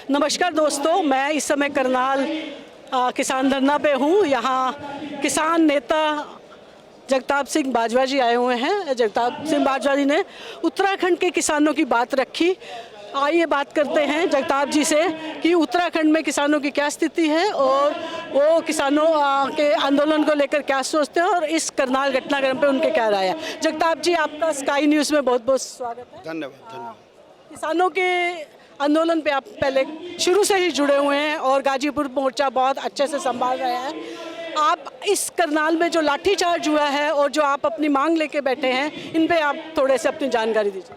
नमस्कार दोस्तों, मैं इस समय करनाल किसान धरना पे हूँ। यहाँ किसान नेता जगताप सिंह बाजवा जी आए हुए हैं। जगताप सिंह बाजवा जी ने उत्तराखंड के किसानों की बात रखी। आइए बात करते हैं जगताप जी से कि उत्तराखंड में किसानों की क्या स्थिति है और वो किसानों के आंदोलन को लेकर क्या सोचते हैं और इस करनाल घटनाक्रम पे उनके क्या राय है। जगताप जी, आपका स्काई न्यूज़ में बहुत बहुत स्वागत है। धन्यवाद। किसानों के आंदोलन पे आप पहले शुरू से ही जुड़े हुए हैं और गाजीपुर मोर्चा बहुत अच्छे से संभाल रहे हैं। आप इस करनाल में जो लाठीचार्ज हुआ है और जो आप अपनी मांग लेके बैठे हैं, इन पे आप थोड़े से अपनी जानकारी दीजिए।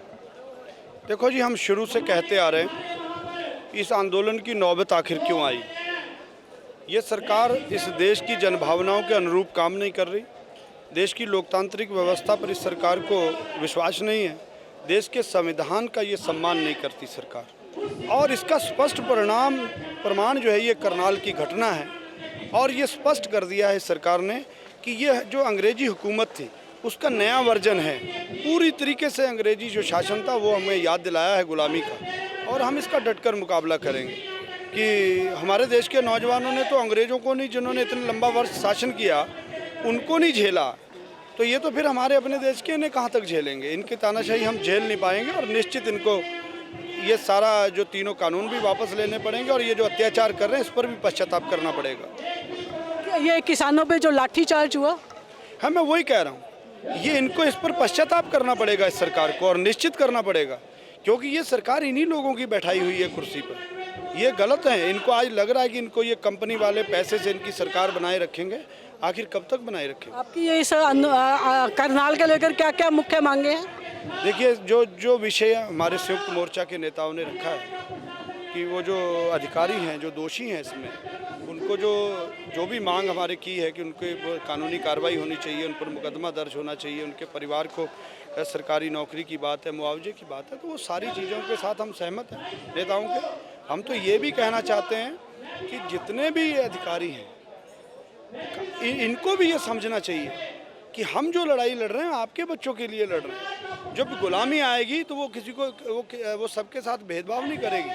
देखो जी, हम शुरू से कहते आ रहे हैं इस आंदोलन की नौबत आखिर क्यों आई। ये सरकार इस देश की जनभावनाओं के अनुरूप काम नहीं कर रही। देश की लोकतांत्रिक व्यवस्था पर इस सरकार को विश्वास नहीं है। देश के संविधान का ये सम्मान नहीं करती सरकार, और इसका स्पष्ट प्रमाण जो है ये करनाल की घटना है। और ये स्पष्ट कर दिया है सरकार ने कि ये जो अंग्रेजी हुकूमत थी उसका नया वर्जन है। पूरी तरीके से अंग्रेजी जो शासन था वो हमें याद दिलाया है गुलामी का, और हम इसका डटकर मुकाबला करेंगे कि हमारे देश के नौजवानों ने तो अंग्रेज़ों को नहीं, जिन्होंने इतने लंबा वर्ष शासन किया उनको नहीं झेला, तो ये तो फिर हमारे अपने देश के इन्हें कहाँ तक झेलेंगे। इनकी तानाशाही हम झेल नहीं पाएंगे और निश्चित इनको ये सारा जो तीनों कानून भी वापस लेने पड़ेंगे और ये जो अत्याचार कर रहे हैं इस पर भी पश्चाताप करना पड़ेगा। ये किसानों पे जो लाठीचार्ज हुआ, हाँ मैं वही कह रहा हूँ, ये इनको इस पर पश्चाताप करना पड़ेगा इस सरकार को, और निश्चित करना पड़ेगा, क्योंकि ये सरकार इन्हीं लोगों की बैठाई हुई है कुर्सी पर। ये गलत है। इनको आज लग रहा है कि इनको ये कंपनी वाले पैसे से इनकी सरकार बनाए रखेंगे। आखिर कब तक बनाए रखेंगे? आपकी ये इस करनाल के लेकर क्या क्या मुख्य मांगे हैं? देखिए, जो विषय हमारे संयुक्त मोर्चा के नेताओं ने रखा है कि वो जो अधिकारी हैं, जो दोषी हैं इसमें, उनको जो भी मांग हमारे की है कि उनके कानूनी कार्रवाई होनी चाहिए, उन पर मुकदमा दर्ज होना चाहिए, उनके परिवार को सरकारी नौकरी की बात है, मुआवजे की बात है, तो वो सारी चीज़ों के साथ हम सहमत हैं नेताओं के। हम तो ये भी कहना चाहते हैं कि जितने भी अधिकारी हैं इनको भी ये समझना चाहिए कि हम जो लड़ाई लड़ रहे हैं आपके बच्चों के लिए लड़ रहे हैं। जब गुलामी आएगी तो वो किसी को वो सबके साथ भेदभाव नहीं करेगी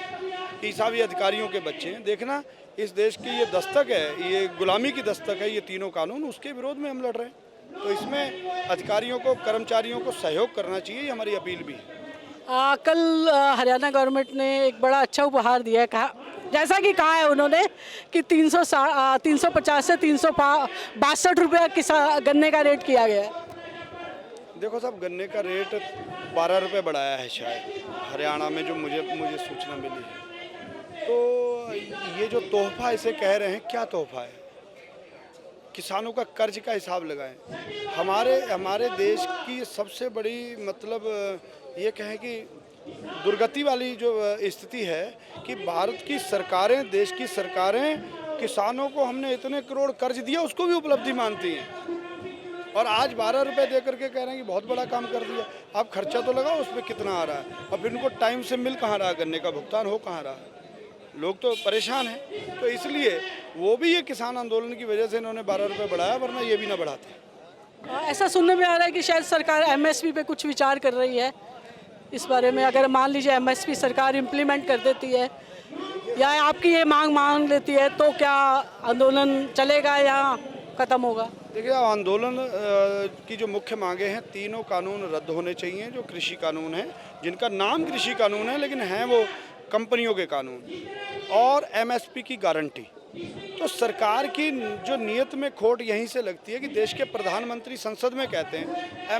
कि साहब ये अधिकारियों के बच्चे हैं। देखना, इस देश की ये दस्तक है, ये गुलामी की दस्तक है, ये तीनों कानून, उसके विरोध में हम लड़ रहे हैं। तो इसमें अधिकारियों को, कर्मचारियों को सहयोग करना चाहिए, ये हमारी अपील भी है। कल हरियाणा गवर्नमेंट ने एक बड़ा अच्छा उपहार दिया है। कहा, जैसा कि कहा है उन्होंने कि 350 से 362 रुपया गन्ने का रेट किया गया है। देखो साहब, गन्ने का रेट 12 रुपये बढ़ाया है शायद हरियाणा में, जो मुझे सूचना मिली है। तो ये जो तोहफा इसे कह रहे हैं, क्या तोहफा है? किसानों का कर्ज का हिसाब लगाएं। हमारे देश की सबसे बड़ी ये कहें कि दुर्गति वाली जो स्थिति है कि भारत की सरकारें, देश की सरकारें किसानों को हमने इतने करोड़ कर्ज दिया उसको भी उपलब्धि मानती हैं, और आज 12 रुपये दे करके कह रहे हैं कि बहुत बड़ा काम कर दिया। आप खर्चा तो लगाओ, उसमें कितना आ रहा है, और फिर उनको टाइम से मिल कहाँ रहा है, गन्ने का भुगतान हो कहाँ रहा है। लोग तो परेशान हैं। तो इसलिए वो भी ये किसान आंदोलन की वजह से इन्होंने 12 रुपये बढ़ाया, वरना ये भी ना बढ़ाते। ऐसा सुनने में आ रहा है कि शायद सरकार MSP पे कुछ विचार कर रही है। इस बारे में अगर मान लीजिए MSP सरकार इम्प्लीमेंट कर देती है या आपकी ये मांग मान लेती है, तो क्या आंदोलन चलेगा या ख़त्म होगा? देखिए, आंदोलन की जो मुख्य मांगे हैं, तीनों कानून रद्द होने चाहिए जो कृषि कानून हैं, जिनका नाम कृषि कानून है लेकिन हैं वो कंपनियों के कानून, और MSP की गारंटी। तो सरकार की जो नीयत में खोट यहीं से लगती है कि देश के प्रधानमंत्री संसद में कहते हैं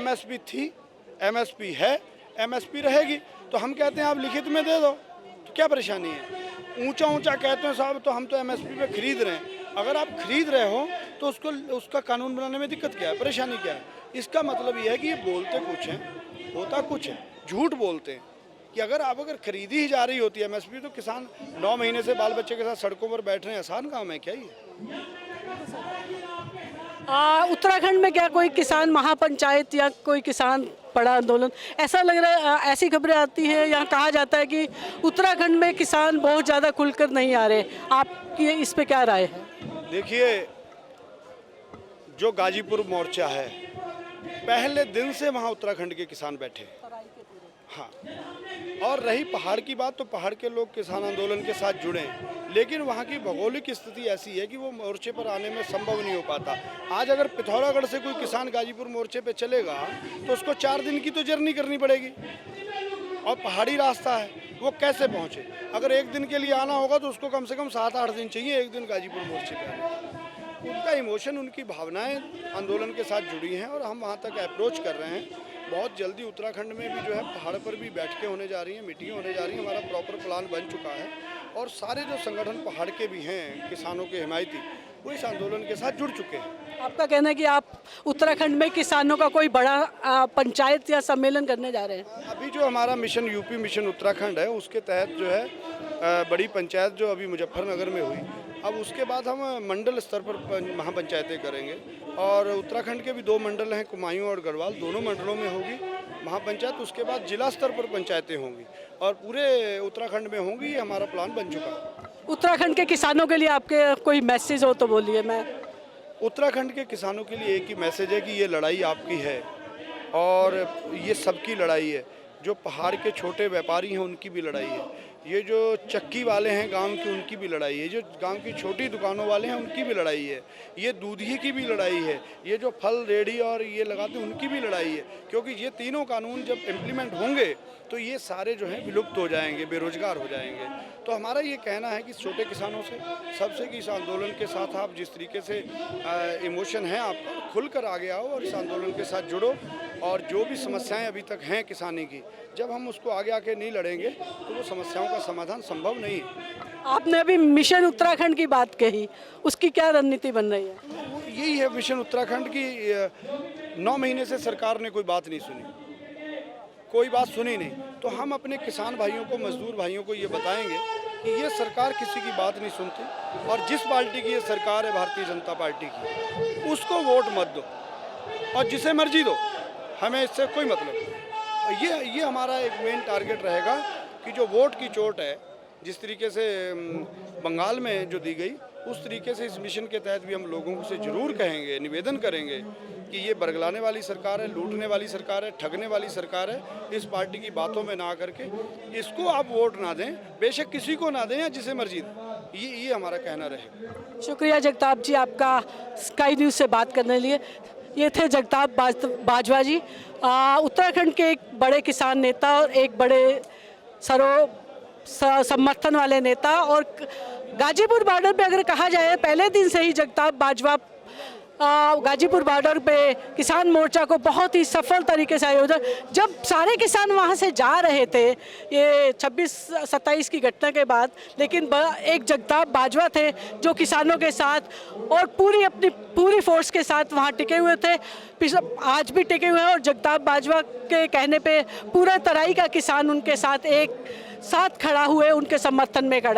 MSP थी, MSP है, MSP रहेगी। तो हम कहते हैं आप लिखित में दे दो, तो क्या परेशानी है? ऊंचा कहते हैं साहब, तो हम तो MSP पे खरीद रहे हैं। अगर आप खरीद रहे हो तो उसका कानून बनाने में दिक्कत क्या है, परेशानी क्या है? इसका मतलब ये है कि ये बोलते कुछ हैं, होता कुछ है, झूठ बोलते हैं। कि अगर खरीदी ही जा रही होती है MSP, तो किसान 9 महीने से बाल बच्चे के साथ सड़कों पर बैठ रहे हैं, आसान काम है क्या ये? उत्तराखंड में क्या कोई किसान महापंचायत या कोई किसान बड़ा आंदोलन, ऐसा लग रहा है, ऐसी खबरें आती हैं, यहाँ कहा जाता है कि उत्तराखंड में किसान बहुत ज़्यादा खुलकर नहीं आ रहे। आपकी इस पे क्या राय है? देखिए, जो गाजीपुर मोर्चा है, पहले दिन से वहाँ उत्तराखंड के किसान बैठे। हाँ, और रही पहाड़ की बात, तो पहाड़ के लोग किसान आंदोलन के साथ जुड़े हैं, लेकिन वहाँ की भौगोलिक स्थिति ऐसी है कि वो मोर्चे पर आने में संभव नहीं हो पाता। आज अगर पिथौरागढ़ से कोई किसान गाजीपुर मोर्चे पे चलेगा तो उसको 4 दिन की तो जर्नी करनी पड़ेगी, और पहाड़ी रास्ता है, वो कैसे पहुँचे? अगर एक दिन के लिए आना होगा तो उसको कम से कम 7-8 दिन चाहिए एक दिन गाजीपुर मोर्चे पे आने। उनका इमोशन, उनकी भावनाएं आंदोलन के साथ जुड़ी हैं, और हम वहाँ तक अप्रोच कर रहे हैं। बहुत जल्दी उत्तराखंड में भी जो है पहाड़ पर भी बैठकें होने जा रही हैं, मीटिंगें होने जा रही हैं। हमारा प्रॉपर प्लान बन चुका है, और सारे जो संगठन पहाड़ के भी हैं, किसानों के हिमायती, वो इस आंदोलन के साथ जुड़ चुके हैं। आपका कहना है कि आप उत्तराखंड में किसानों का कोई बड़ा पंचायत या सम्मेलन करने जा रहे हैं? अभी जो हमारा मिशन यूपी मिशन उत्तराखंड है, उसके तहत जो है बड़ी पंचायत जो अभी मुजफ्फरनगर में हुई, अब उसके बाद हम मंडल स्तर पर महापंचायतें करेंगे, और उत्तराखंड के भी 2 मंडल हैं, कुमायूं और गढ़वाल, दोनों मंडलों में होगी महापंचायत। उसके बाद जिला स्तर पर पंचायतें होंगी, और पूरे उत्तराखंड में होंगी। ये हमारा प्लान बन चुका है। उत्तराखंड के किसानों के लिए आपके कोई मैसेज हो तो बोलिए। मैं उत्तराखंड के किसानों के लिए एक ही मैसेज है कि ये लड़ाई आपकी है, और ये सबकी लड़ाई है। जो पहाड़ के छोटे व्यापारी हैं उनकी भी लड़ाई है, ये जो चक्की वाले हैं गांव की उनकी भी लड़ाई है, जो गांव की छोटी दुकानों वाले हैं उनकी भी लड़ाई है, ये दूधिये की भी लड़ाई है, ये जो फल रेडी और ये लगाते हैं उनकी भी लड़ाई है। क्योंकि ये तीनों कानून जब इम्प्लीमेंट होंगे तो ये सारे जो हैं विलुप्त हो जाएंगे, बेरोजगार हो जाएंगे। तो हमारा ये कहना है कि छोटे किसानों से, सबसे कि इस आंदोलन के साथ आप जिस तरीके से इमोशन है आपका, खुलकर आगे आओ और इस आंदोलन के साथ जुड़ो। और जो भी समस्याएं अभी तक हैं किसानी की, जब हम उसको आगे आके नहीं लड़ेंगे तो वो समस्याओं का समाधान संभव नहीं है। आपने अभी मिशन उत्तराखंड की बात कही, उसकी क्या रणनीति बन रही है? यही है मिशन उत्तराखंड की। 9 महीने से सरकार ने कोई बात नहीं सुनी, कोई बात सुनी नहीं। तो हम अपने किसान भाइयों को, मजदूर भाइयों को ये बताएंगे कि ये सरकार किसी की बात नहीं सुनती, और जिस पार्टी की ये सरकार है, भारतीय जनता पार्टी की, उसको वोट मत दो, और जिसे मर्जी दो, हमें इससे कोई मतलब नहीं। ये हमारा एक मेन टारगेट रहेगा कि जो वोट की चोट है, जिस तरीके से बंगाल में जो दी गई, उस तरीके से इस मिशन के तहत भी हम लोगों से जरूर कहेंगे, निवेदन करेंगे कि ये बरगलाने वाली सरकार है, लूटने वाली सरकार है, ठगने वाली सरकार है। इस पार्टी की बातों में ना करके इसको आप वोट ना दें, बेशक किसी को ना दें या जिसे मर्जी दें। ये हमारा कहना रहेगा। शुक्रिया जगताप जी आपका स्काई न्यूज़ से बात करने के लिए। ये थे जगताप बाजवा जी, उत्तराखंड के एक बड़े किसान नेता और एक बड़े समर्थन वाले नेता। और गाजीपुर बॉर्डर पे अगर कहा जाए, पहले दिन से ही जगताप बाजवा गाजीपुर बॉर्डर पे किसान मोर्चा को बहुत ही सफल तरीके से आयोजन, जब सारे किसान वहाँ से जा रहे थे ये 26-27 की घटना के बाद, लेकिन एक जगताप बाजवा थे जो किसानों के साथ और अपनी पूरी फोर्स के साथ वहाँ टिके हुए थे, आज भी टिके हुए हैं। और जगताप बाजवा के कहने पे पूरा तराई का किसान उनके साथ एक साथ खड़ा हुए, उनके समर्थन में खड़ा।